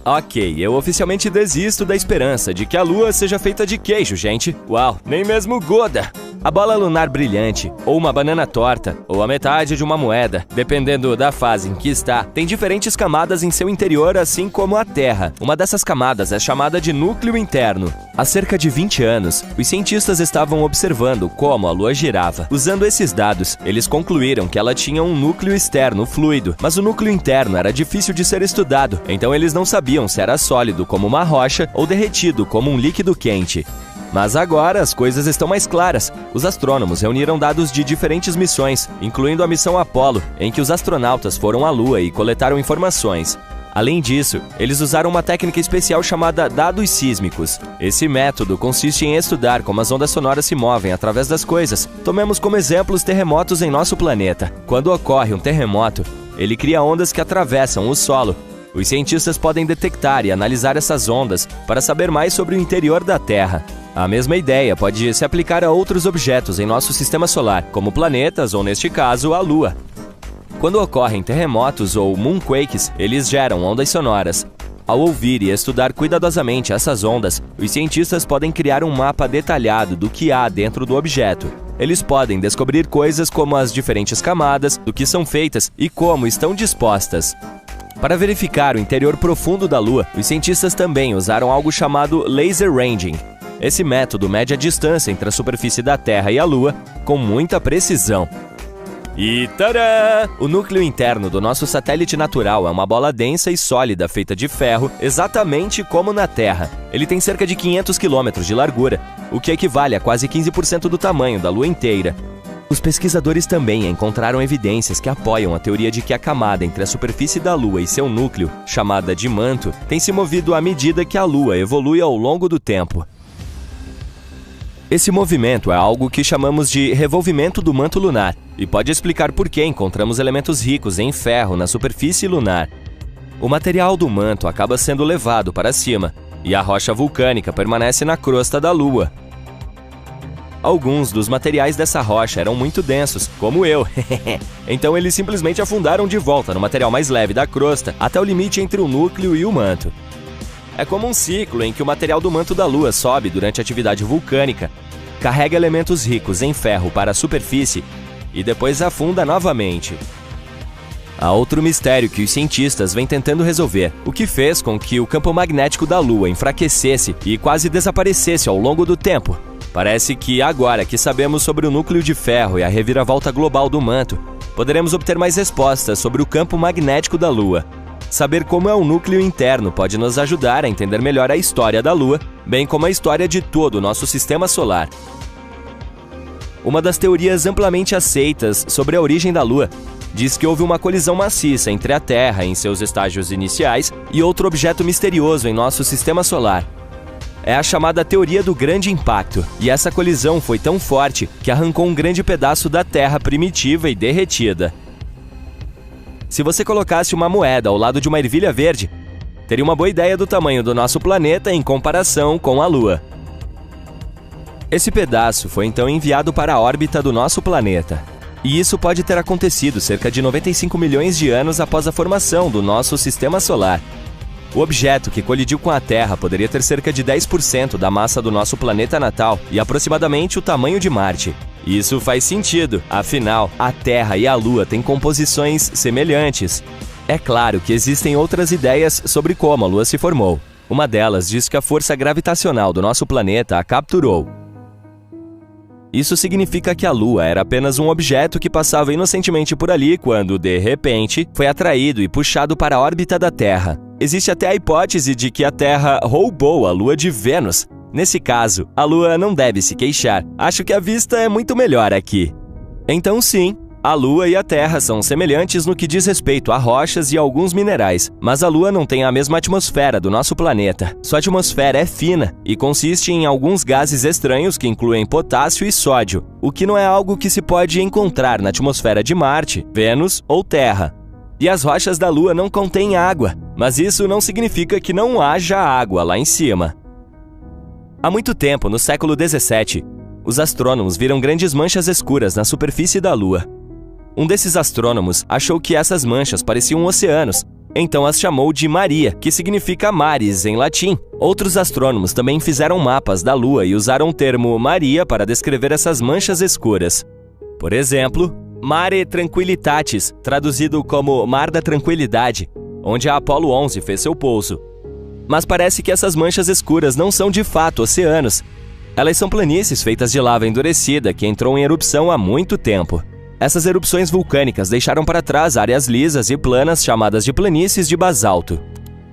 Ok, eu oficialmente desisto da esperança de que a Lua seja feita de queijo, gente. Uau, nem mesmo Goda! A bola lunar brilhante, ou uma banana torta, ou a metade de uma moeda, dependendo da fase em que está, tem diferentes camadas em seu interior, assim como a Terra. Uma dessas camadas é chamada de núcleo interno. Há cerca de 20 anos, os cientistas estavam observando como a Lua girava. Usando esses dados, eles concluíram que ela tinha um núcleo externo fluido, mas o núcleo interno era difícil de ser estudado, então eles não sabiam se era sólido como uma rocha ou derretido como um líquido quente. Mas agora as coisas estão mais claras. Os astrônomos reuniram dados de diferentes missões, incluindo a missão Apollo, em que os astronautas foram à Lua e coletaram informações. Além disso, eles usaram uma técnica especial chamada dados sísmicos. Esse método consiste em estudar como as ondas sonoras se movem através das coisas. Tomemos como exemplo os terremotos em nosso planeta. Quando ocorre um terremoto, ele cria ondas que atravessam o solo. Os cientistas podem detectar e analisar essas ondas para saber mais sobre o interior da Terra. A mesma ideia pode se aplicar a outros objetos em nosso sistema solar, como planetas ou, neste caso, a Lua. Quando ocorrem terremotos ou moonquakes, eles geram ondas sonoras. Ao ouvir e estudar cuidadosamente essas ondas, os cientistas podem criar um mapa detalhado do que há dentro do objeto. Eles podem descobrir coisas como as diferentes camadas, do que são feitas e como estão dispostas. Para verificar o interior profundo da Lua, os cientistas também usaram algo chamado laser ranging. Esse método mede a distância entre a superfície da Terra e a Lua com muita precisão. E tadã! O núcleo interno do nosso satélite natural é uma bola densa e sólida feita de ferro, exatamente como na Terra. Ele tem cerca de 500 km de largura, o que equivale a quase 15% do tamanho da Lua inteira. Os pesquisadores também encontraram evidências que apoiam a teoria de que a camada entre a superfície da Lua e seu núcleo, chamada de manto, tem se movido à medida que a Lua evolui ao longo do tempo. Esse movimento é algo que chamamos de revolvimento do manto lunar e pode explicar por que encontramos elementos ricos em ferro na superfície lunar. O material do manto acaba sendo levado para cima e a rocha vulcânica permanece na crosta da Lua. Alguns dos materiais dessa rocha eram muito densos, como eu. Então eles simplesmente afundaram de volta no material mais leve da crosta até o limite entre o núcleo e o manto. É como um ciclo em que o material do manto da Lua sobe durante a atividade vulcânica, carrega elementos ricos em ferro para a superfície e depois afunda novamente. Há outro mistério que os cientistas vêm tentando resolver, o que fez com que o campo magnético da Lua enfraquecesse e quase desaparecesse ao longo do tempo. Parece que agora que sabemos sobre o núcleo de ferro e a reviravolta global do manto, poderemos obter mais respostas sobre o campo magnético da Lua. Saber como é o núcleo interno pode nos ajudar a entender melhor a história da Lua, bem como a história de todo o nosso sistema solar. Uma das teorias amplamente aceitas sobre a origem da Lua diz que houve uma colisão maciça entre a Terra em seus estágios iniciais e outro objeto misterioso em nosso sistema solar. É a chamada teoria do grande impacto, e essa colisão foi tão forte que arrancou um grande pedaço da Terra primitiva e derretida. Se você colocasse uma moeda ao lado de uma ervilha verde, teria uma boa ideia do tamanho do nosso planeta em comparação com a Lua. Esse pedaço foi então enviado para a órbita do nosso planeta. E isso pode ter acontecido cerca de 95 milhões de anos após a formação do nosso sistema solar. O objeto que colidiu com a Terra poderia ter cerca de 10% da massa do nosso planeta natal e aproximadamente o tamanho de Marte. Isso faz sentido, afinal, a Terra e a Lua têm composições semelhantes. É claro que existem outras ideias sobre como a Lua se formou. Uma delas diz que a força gravitacional do nosso planeta a capturou. Isso significa que a Lua era apenas um objeto que passava inocentemente por ali quando, de repente, foi atraído e puxado para a órbita da Terra. Existe até a hipótese de que a Terra roubou a Lua de Vênus. Nesse caso, a Lua não deve se queixar. Acho que a vista é muito melhor aqui. Então sim, a Lua e a Terra são semelhantes no que diz respeito a rochas e alguns minerais, mas a Lua não tem a mesma atmosfera do nosso planeta. Sua atmosfera é fina e consiste em alguns gases estranhos que incluem potássio e sódio, o que não é algo que se pode encontrar na atmosfera de Marte, Vênus ou Terra. E as rochas da Lua não contêm água, mas isso não significa que não haja água lá em cima. Há muito tempo, no século XVII, os astrônomos viram grandes manchas escuras na superfície da Lua. Um desses astrônomos achou que essas manchas pareciam oceanos, então as chamou de Maria, que significa mares em latim. Outros astrônomos também fizeram mapas da Lua e usaram o termo Maria para descrever essas manchas escuras. Por exemplo, Mare Tranquillitatis, traduzido como Mar da Tranquilidade, onde a Apollo 11 fez seu pouso. Mas parece que essas manchas escuras não são de fato oceanos. Elas são planícies feitas de lava endurecida que entrou em erupção há muito tempo. Essas erupções vulcânicas deixaram para trás áreas lisas e planas chamadas de planícies de basalto.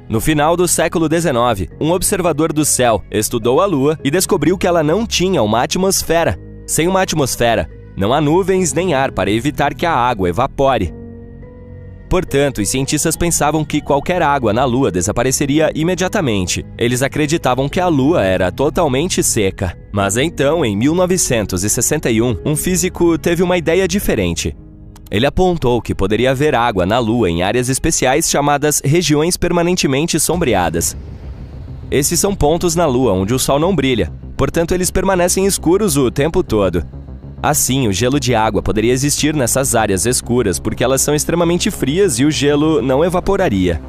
No final do século XIX, um observador do céu estudou a Lua e descobriu que ela não tinha uma atmosfera. Sem uma atmosfera, não há nuvens nem ar para evitar que a água evapore. Portanto, os cientistas pensavam que qualquer água na Lua desapareceria imediatamente. Eles acreditavam que a Lua era totalmente seca. Mas então, em 1961, um físico teve uma ideia diferente. Ele apontou que poderia haver água na Lua em áreas especiais chamadas regiões permanentemente sombreadas. Esses são pontos na Lua onde o Sol não brilha, portanto eles permanecem escuros o tempo todo. Assim, o gelo de água poderia existir nessas áreas escuras porque elas são extremamente frias e o gelo não evaporaria.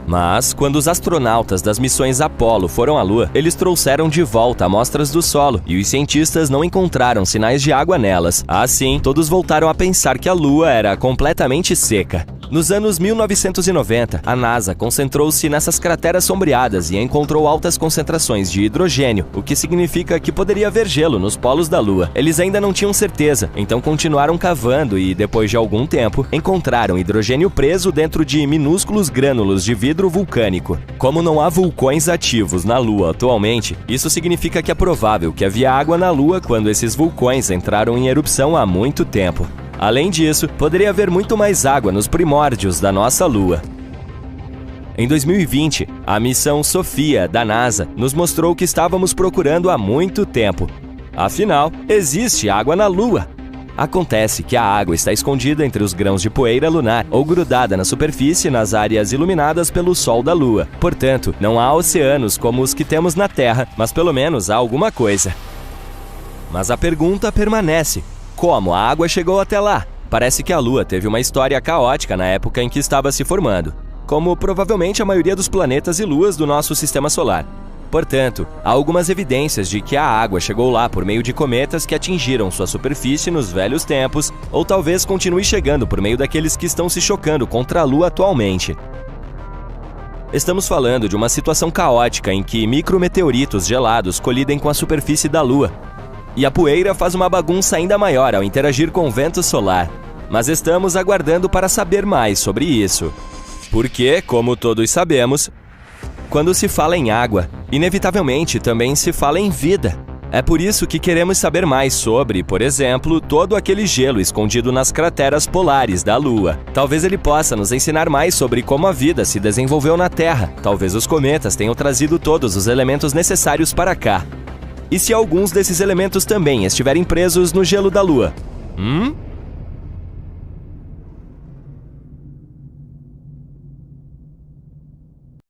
Mas, quando os astronautas das missões Apollo foram à Lua, eles trouxeram de volta amostras do solo e os cientistas não encontraram sinais de água nelas. Assim, todos voltaram a pensar que a Lua era completamente seca. Nos anos 1990, a NASA concentrou-se nessas crateras sombreadas e encontrou altas concentrações de hidrogênio, o que significa que poderia haver gelo nos polos da Lua. Eles ainda não tinham certeza, então continuaram cavando e, depois de algum tempo, encontraram hidrogênio preso dentro de minúsculos grânulos de vidro vulcânico. Como não há vulcões ativos na Lua atualmente, isso significa que é provável que havia água na Lua quando esses vulcões entraram em erupção há muito tempo. Além disso, poderia haver muito mais água nos primórdios da nossa Lua. Em 2020, a missão Sofia, da NASA, nos mostrou o que estávamos procurando há muito tempo. Afinal, existe água na Lua. Acontece que a água está escondida entre os grãos de poeira lunar ou grudada na superfície nas áreas iluminadas pelo Sol da Lua. Portanto, não há oceanos como os que temos na Terra, mas pelo menos há alguma coisa. Mas a pergunta permanece: como a água chegou até lá? Parece que a Lua teve uma história caótica na época em que estava se formando, como provavelmente a maioria dos planetas e luas do nosso sistema solar. Portanto, há algumas evidências de que a água chegou lá por meio de cometas que atingiram sua superfície nos velhos tempos, ou talvez continue chegando por meio daqueles que estão se chocando contra a Lua atualmente. Estamos falando de uma situação caótica em que micrometeoritos gelados colidem com a superfície da Lua, e a poeira faz uma bagunça ainda maior ao interagir com o vento solar. Mas estamos aguardando para saber mais sobre isso. Porque, como todos sabemos, quando se fala em água, inevitavelmente também se fala em vida. É por isso que queremos saber mais sobre, por exemplo, todo aquele gelo escondido nas crateras polares da Lua. Talvez ele possa nos ensinar mais sobre como a vida se desenvolveu na Terra. Talvez os cometas tenham trazido todos os elementos necessários para cá. E se alguns desses elementos também estiverem presos no gelo da Lua?